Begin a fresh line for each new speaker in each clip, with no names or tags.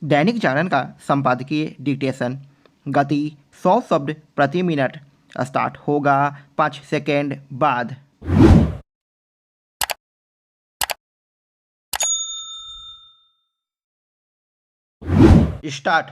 दैनिक जागरण का संपादकीय डिक्टेशन। गति 100 शब्द प्रति मिनट। स्टार्ट होगा 5 सेकेंड बाद। स्टार्ट।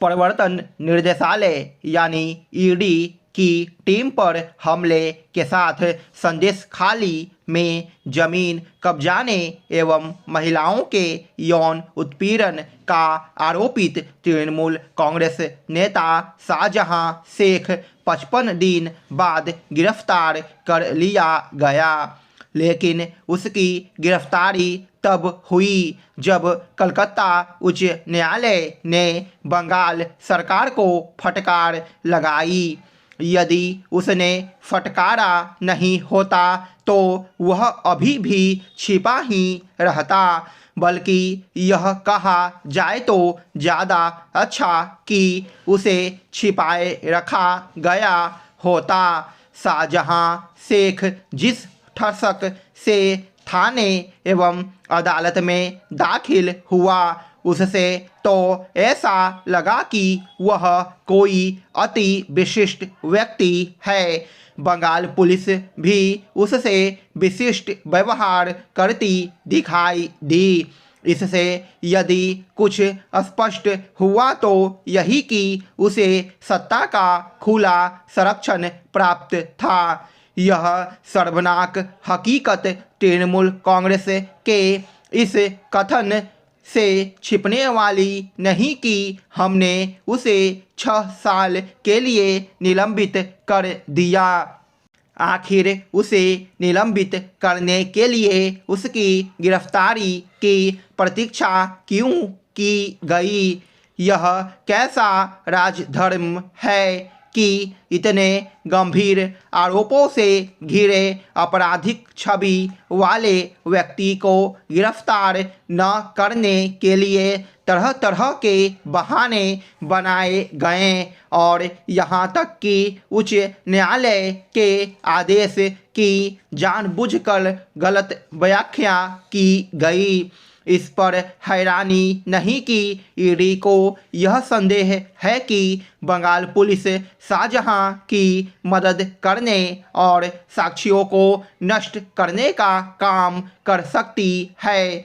प्रवर्तन निर्देशालय यानी ईडी की टीम पर हमले के साथ संदेश खाली में जमीन कब्जाने एवं महिलाओं के यौन उत्पीड़न का आरोपित तृणमूल कांग्रेस नेता शाहजहां शेख 55 दिन बाद गिरफ्तार कर लिया गया, लेकिन उसकी गिरफ्तारी तब हुई जब कलकत्ता उच्च न्यायालय ने बंगाल सरकार को फटकार लगाई। यदि उसने फटकारा नहीं होता तो वह अभी भी छिपा ही रहता, बल्कि यह कहा जाए तो ज़्यादा अच्छा कि उसे छिपाए रखा गया होता। शाहजहां शेख जिस ठरसक से थाने एवं अदालत में दाखिल हुआ, उससे तो ऐसा लगा कि वह कोई अति विशिष्ट व्यक्ति है। बंगाल पुलिस भी उससे विशिष्ट व्यवहार करती दिखाई दी। इससे यदि कुछ स्पष्ट हुआ तो यही कि उसे सत्ता का खुला संरक्षण प्राप्त था। यह शर्मनाक हकीकत तृणमूल कांग्रेस के इस कथन से छिपने वाली नहीं कि हमने उसे 6 साल के लिए निलंबित कर दिया। आखिर उसे निलंबित करने के लिए उसकी गिरफ्तारी की प्रतीक्षा क्यों की गई? यह कैसा राजधर्म है कि इतने गंभीर आरोपों से घिरे आपराधिक छवि वाले व्यक्ति को गिरफ्तार न करने के लिए तरह तरह के बहाने बनाए गए और यहाँ तक कि उच्च न्यायालय के आदेश की जानबूझकर गलत व्याख्या की गई। इस पर हैरानी नहीं कि ईडी को यह संदेह है कि बंगाल पुलिस शाहजहां की मदद करने और साक्ष्यों को नष्ट करने का काम कर सकती है।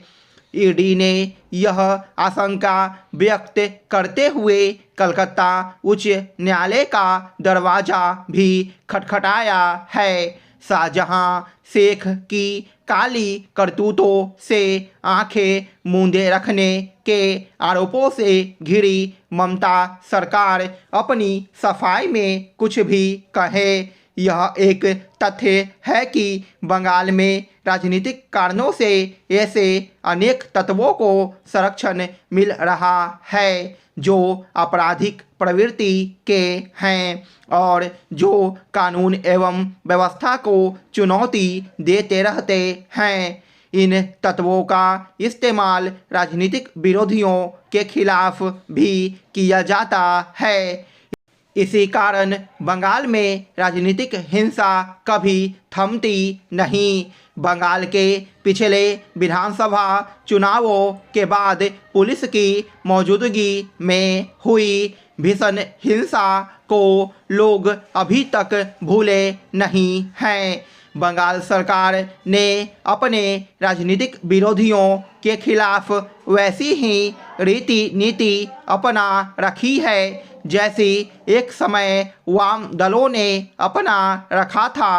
ईडी ने यह आशंका व्यक्त करते हुए कलकत्ता उच्च न्यायालय का दरवाजा भी खटखटाया है। शाहजहां शेख की काली करतूतों से आंखें मूंदे रखने के आरोपों से घिरी ममता सरकार अपनी सफाई में कुछ भी कहे, यह एक तथ्य है कि बंगाल में राजनीतिक कारणों से ऐसे अनेक तत्वों को संरक्षण मिल रहा है जो आपराधिक प्रवृत्ति के हैं और जो कानून एवं व्यवस्था को चुनौती देते रहते हैं। इन तत्वों का इस्तेमाल राजनीतिक विरोधियों के खिलाफ भी किया जाता है। इसी कारण बंगाल में राजनीतिक हिंसा कभी थमती नहीं। बंगाल के पिछले विधानसभा चुनावों के बाद पुलिस की मौजूदगी में हुई भीषण हिंसा को लोग अभी तक भूले नहीं हैं। बंगाल सरकार ने अपने राजनीतिक विरोधियों के खिलाफ वैसी ही रीति नीति अपना रखी है जैसी एक समय वाम दलों ने अपना रखा था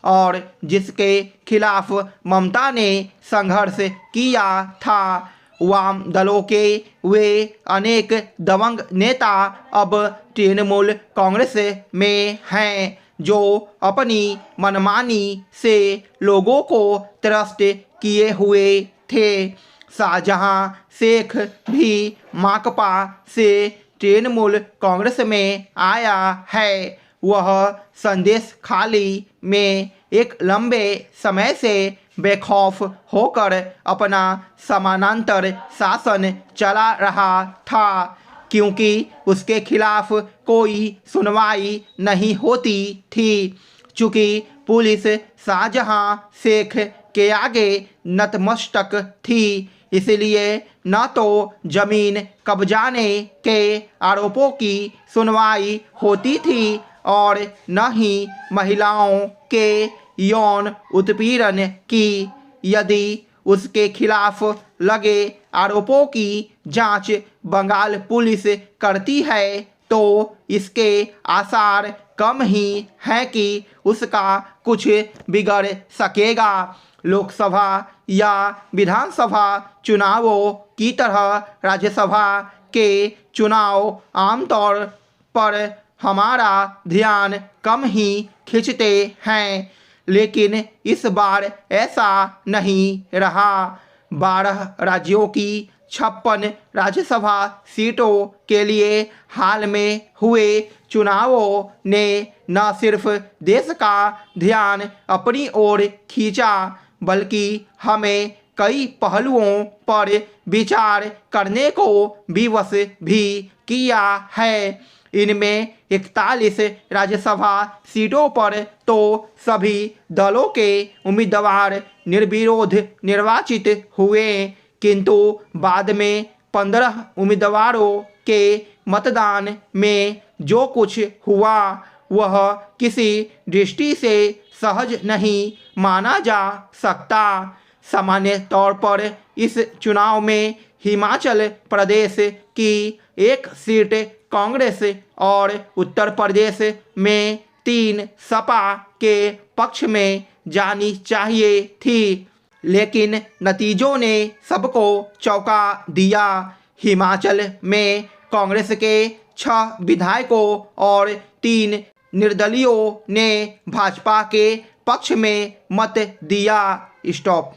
और जिसके खिलाफ ममता ने संघर्ष किया था। वाम दलों के वे अनेक दबंग नेता अब तृणमूल कांग्रेस में हैं जो अपनी मनमानी से लोगों को त्रस्त किए हुए थे। शाहजहां शेख भी माकपा से तृणमूल कांग्रेस में आया है। वह संदेश खाली में एक लंबे समय से बेखौफ होकर अपना समानांतर शासन चला रहा था, क्योंकि उसके खिलाफ कोई सुनवाई नहीं होती थी। चूँकि पुलिस शाहजहां शेख के आगे नतमस्तक थी, इसलिए न तो जमीन कब्जाने के आरोपों की सुनवाई होती थी और न ही महिलाओं के यौन उत्पीड़न की। यदि उसके खिलाफ लगे आरोपों की जांच बंगाल पुलिस करती है तो इसके आसार कम ही हैं कि उसका कुछ बिगड़ सकेगा। लोकसभा या विधानसभा चुनावों की तरह राज्यसभा के चुनाव आमतौर पर हमारा ध्यान कम ही खींचते हैं, लेकिन इस बार ऐसा नहीं रहा। 12 राज्यों की 56 राज्यसभा सीटों के लिए हाल में हुए चुनावों ने न सिर्फ देश का ध्यान अपनी ओर खींचा, बल्कि हमें कई पहलुओं पर विचार करने को विवश भी किया है। इनमें 41 राज्यसभा सीटों पर तो सभी दलों के उम्मीदवार निर्विरोध निर्वाचित हुए, किंतु बाद में 15 उम्मीदवारों के मतदान में जो कुछ हुआ वह किसी दृष्टि से सहज नहीं माना जा सकता। सामान्य तौर पर इस चुनाव में हिमाचल प्रदेश की एक सीट कांग्रेस और उत्तर प्रदेश में 3 सपा के पक्ष में जानी चाहिए थी, लेकिन नतीजों ने सबको चौंका दिया। हिमाचल में कांग्रेस के 6 विधायकों और 3 निर्दलीयों ने भाजपा के पक्ष में मत दिया। स्टॉप।